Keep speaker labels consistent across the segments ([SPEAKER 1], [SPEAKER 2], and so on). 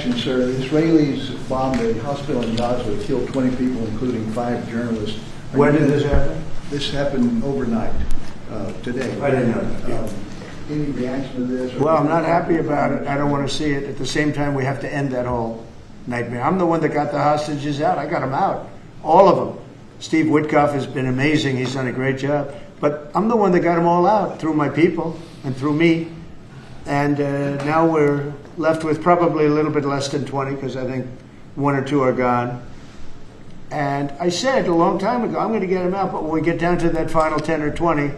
[SPEAKER 1] reaction, sir. Israelis bombed a hospital in Gaza, killed 20 people, including 5 journalists.
[SPEAKER 2] When did this happen?
[SPEAKER 1] This happened overnight, today.
[SPEAKER 2] I didn't know that.
[SPEAKER 1] Any reaction to this?
[SPEAKER 2] Well, I'm not happy about it. I don't want to see it. At the same time, we have to end that whole nightmare. I'm the one that got the hostages out. I got them out. All of them. Steve Witkoff has been amazing. He's done a great job. But I'm the one that got them all out through my people and through me. And now we're left with probably a little bit less than 20 because I think 1 or 2 are gone. And I said a long time ago, I'm going to get them out. But when we get down to that final 10 or 20,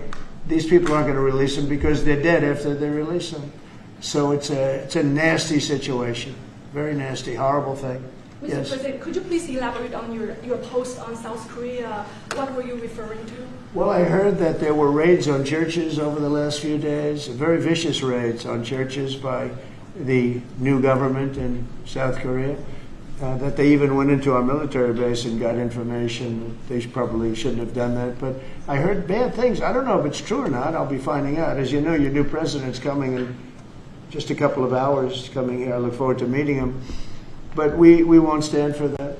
[SPEAKER 2] these people aren't going to release them because they're dead after they release them. So it's a nasty situation. Very nasty, horrible thing.
[SPEAKER 3] Mr.
[SPEAKER 2] Yes.
[SPEAKER 3] President, could you please elaborate on your post on South Korea? What were you referring to?
[SPEAKER 2] Well, I heard that there were raids on churches over the last few days, very vicious raids on churches by the new government in South Korea, that they even went into our military base and got information. They probably shouldn't have done that, but I heard bad things. I don't know if it's true or not. I'll be finding out. As you know, your new president's coming in just a couple of hours, coming here. I look forward to meeting him. But we won't stand for that.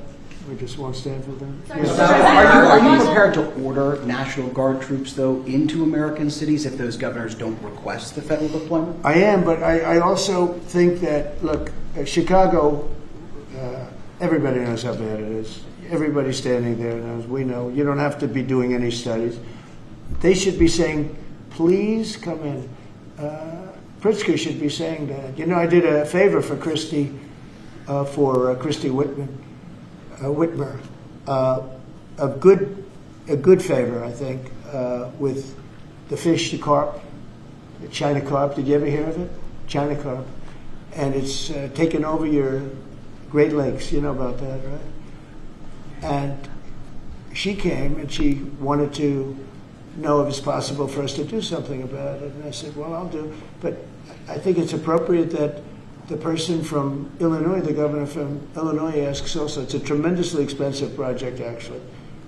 [SPEAKER 2] We just won't stand for that.
[SPEAKER 4] So are you prepared to order National Guard troops, though, into American cities if those governors don't request the federal deployment?
[SPEAKER 2] I am, but I also think that, look, Chicago, everybody knows how bad it is. Everybody standing there knows. We know. You don't have to be doing any studies. They should be saying, please come in. Pritzker should be saying that. You know, I did a favor for Christy Whitmer, a good favor, I think, with the fish, the carp, the China carp. Did you ever hear of it? China carp. And it's taken over your Great Lakes. You know about that, right? And she came and she wanted to know if it's possible for us to do something about it. And I said, well, I'll do. But I think it's appropriate that the person from Illinois, the governor from Illinois, asks also. It's a tremendously expensive project, actually.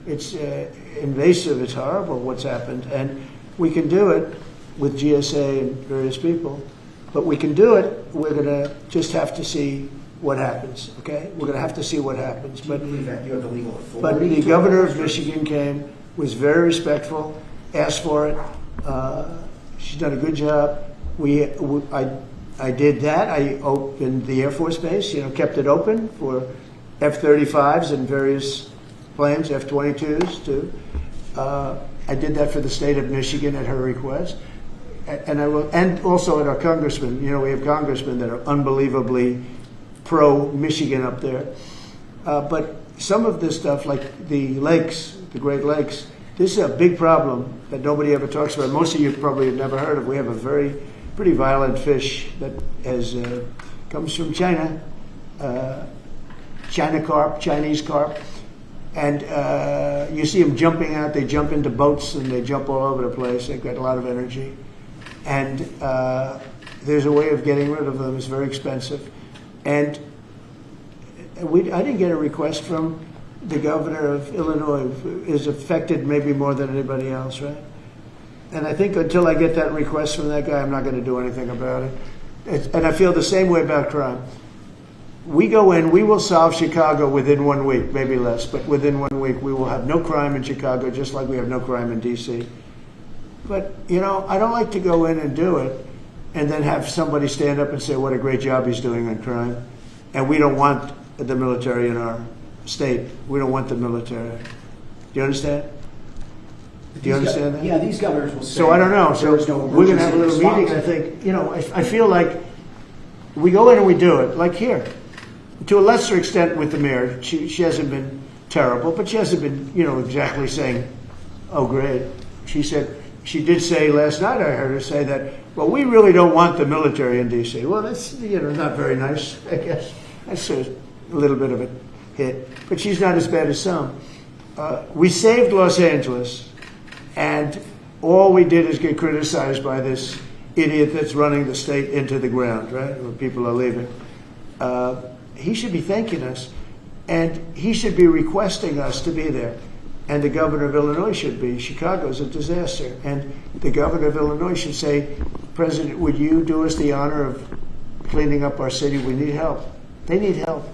[SPEAKER 2] It's invasive. It's horrible what's happened. And we can do it with GSA and various people. But we can do it. We're going to just have to see what happens, okay? We're going to have to see what happens. But
[SPEAKER 4] you have the legal authority.
[SPEAKER 2] But the governor of Michigan came, was very respectful, asked for it. She's done a good job. I did that. I opened the Air Force Base, kept it open for F-35s and various planes, F-22s too. I did that for the state of Michigan at her request. And I will, and also at our congressmen. We have congressmen that are unbelievably pro-Michigan up there. But some of this stuff, like the lakes, the Great Lakes, this is a big problem that nobody ever talks about. Most of you probably have never heard of. We have a pretty violent fish that comes from China, China carp, Chinese carp. And you see them jumping out. They jump into boats and they jump all over the place. They've got a lot of energy. And there's a way of getting rid of them. It's very expensive. And I didn't get a request from the governor of Illinois, who is affected maybe more than anybody else, right? And I think until I get that request from that guy, I'm not going to do anything about it. And I feel the same way about crime. We go in, we will solve Chicago within 1 week, maybe less, but within 1 week we will have no crime in Chicago, just like we have no crime in D.C. But, I don't like to go in and do it and then have somebody stand up and say what a great job he's doing on crime. And we don't want the military in our state. We don't want the military. Do you understand? Do you understand that?
[SPEAKER 4] Yeah, these governors will say.
[SPEAKER 2] So I don't know. So we're going to have a little meeting. I think, I feel like we go in and we do it, like here. To a lesser extent with the mayor. She hasn't been terrible, but she hasn't been, exactly saying, oh, great. She did say last night, I heard her say that, well, we really don't want the military in D.C. Well, that's, not very nice, I guess. That's a little bit of a hit. But she's not as bad as some. We saved Los Angeles. And all we did is get criticized by this idiot that's running the state into the ground, right? Where people are leaving. He should be thanking us, and he should be requesting us to be there. And the governor of Illinois should be. Chicago's a disaster. And the governor of Illinois should say, President, would you do us the honor of cleaning up our city? We need help. They need help.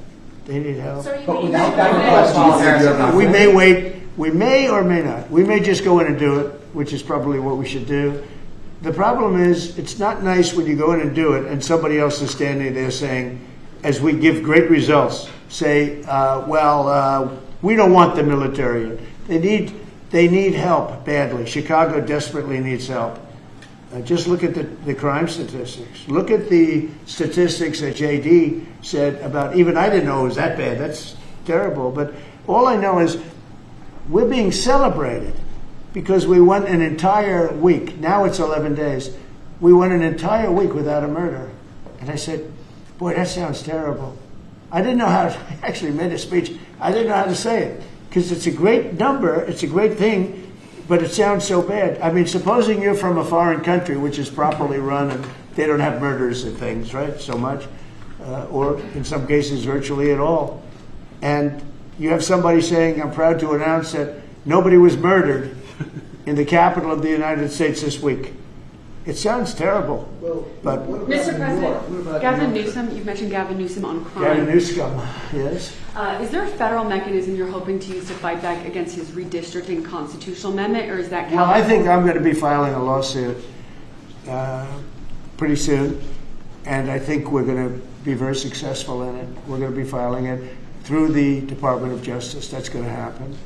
[SPEAKER 2] They need help.
[SPEAKER 3] So you
[SPEAKER 4] But
[SPEAKER 3] mean-
[SPEAKER 4] without that request,
[SPEAKER 2] We may wait. We may or may not. We may just go in and do it, which is probably what we should do. The problem is, it's not nice when you go in and do it and somebody else is standing there saying, as we give great results, say, we don't want the military in. They need help badly. Chicago desperately needs help. Just look at the crime statistics. Look at the statistics that JD said about, even I didn't know it was that bad. That's terrible. But all I know is we're being celebrated because we went an entire week. Now it's 11 days. We went an entire week without a murder. And I said, boy, that sounds terrible. I didn't know how to, I actually made a speech. I didn't know how to say it because it's a great number. It's a great thing. But it sounds so bad. I mean, supposing you're from a foreign country which is properly run and they don't have murders and things, right, so much, or in some cases virtually at all. And you have somebody saying, I'm proud to announce that nobody was murdered in the capital of the United States this week. It sounds terrible. But
[SPEAKER 5] Mr. President, Gavin Newsom, you've mentioned Gavin Newsom on crime.
[SPEAKER 2] Gavin Newsom, yes.
[SPEAKER 5] Is there a federal mechanism you're hoping to use to fight back against his redistricting constitutional amendment, or is that
[SPEAKER 2] Well, I think I'm going to be filing a lawsuit pretty soon, and I think we're going to be very successful in it. We're going to be filing it through the Department of Justice. That's going to happen.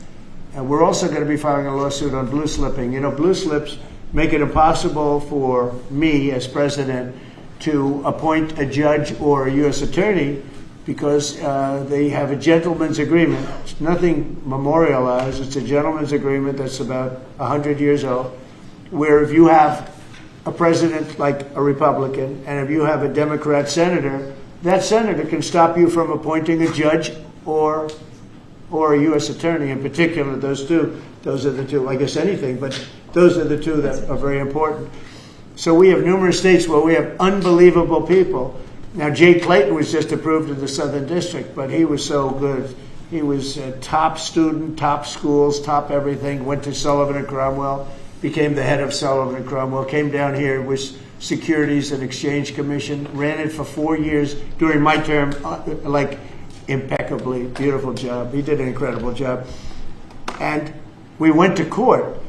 [SPEAKER 2] And we're also going to be filing a lawsuit on blue slipping. You know, blue slips make it impossible for me as president to appoint a judge or a U.S. attorney because they have a gentleman's agreement. It's nothing memorialized. It's a gentleman's agreement that's about 100 years old, where if you have a president like a Republican and if you have a Democrat senator, that senator can stop you from appointing a judge or a U.S. attorney. In particular, those are the two, I guess anything, but those are the two that are very important. So we have numerous states where we have unbelievable people. Now, Jay Clayton was just approved in the Southern District, but he was so good. He was a top student, top schools, top everything, went to Sullivan and Cromwell, became the head of Sullivan and Cromwell, came down here, was Securities and Exchange Commission, ran it for 4 years during my term, like impeccably, beautiful job. He did an incredible job. And we went to court,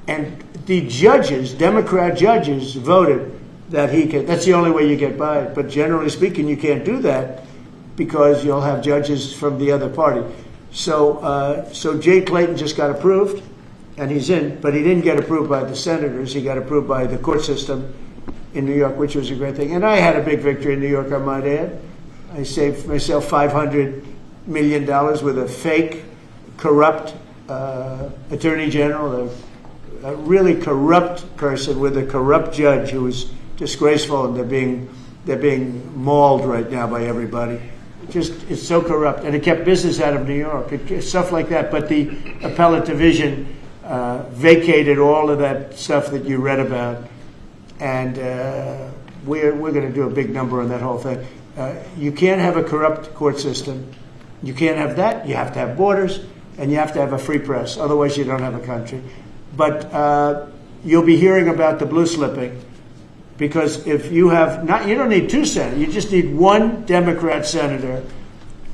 [SPEAKER 2] and the judges, Democrat judges, voted that he could. That's the only way you get by it. But generally speaking, you can't do that because you'll have judges from the other party. So Jay Clayton just got approved, and he's in, but he didn't get approved by the senators. He got approved by the court system in New York, which was a great thing. And I had a big victory in New York, I might add. I saved myself $500 million with a fake, corrupt attorney general, a really corrupt person with a corrupt judge who was disgraceful, and they're being mauled right now by everybody. It's so corrupt, and it kept business out of New York. Stuff like that. But the appellate division vacated all of that stuff that you read about, and we're going to do a big number on that whole thing. You can't have a corrupt court system. You can't have that. You have to have borders, and you have to have a free press. Otherwise, you don't have a country. But you'll be hearing about the blue slipping, because if you have not, you don't need two senators. You just need one Democrat senator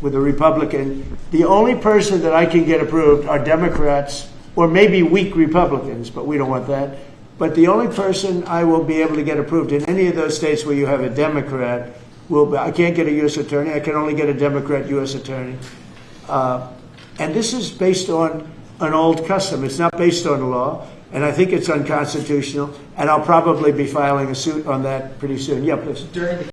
[SPEAKER 2] with a Republican. The only person that I can get approved are Democrats or maybe weak Republicans, but we don't want that. But the only person I will be able to get approved in any of those states where you have a Democrat I can't get a U.S. attorney. I can only get a Democrat U.S. attorney. And this is based on an old custom. It's not based on law, and I think it's unconstitutional, and I'll probably be filing a suit on that pretty soon. Yeah, please.
[SPEAKER 4] During the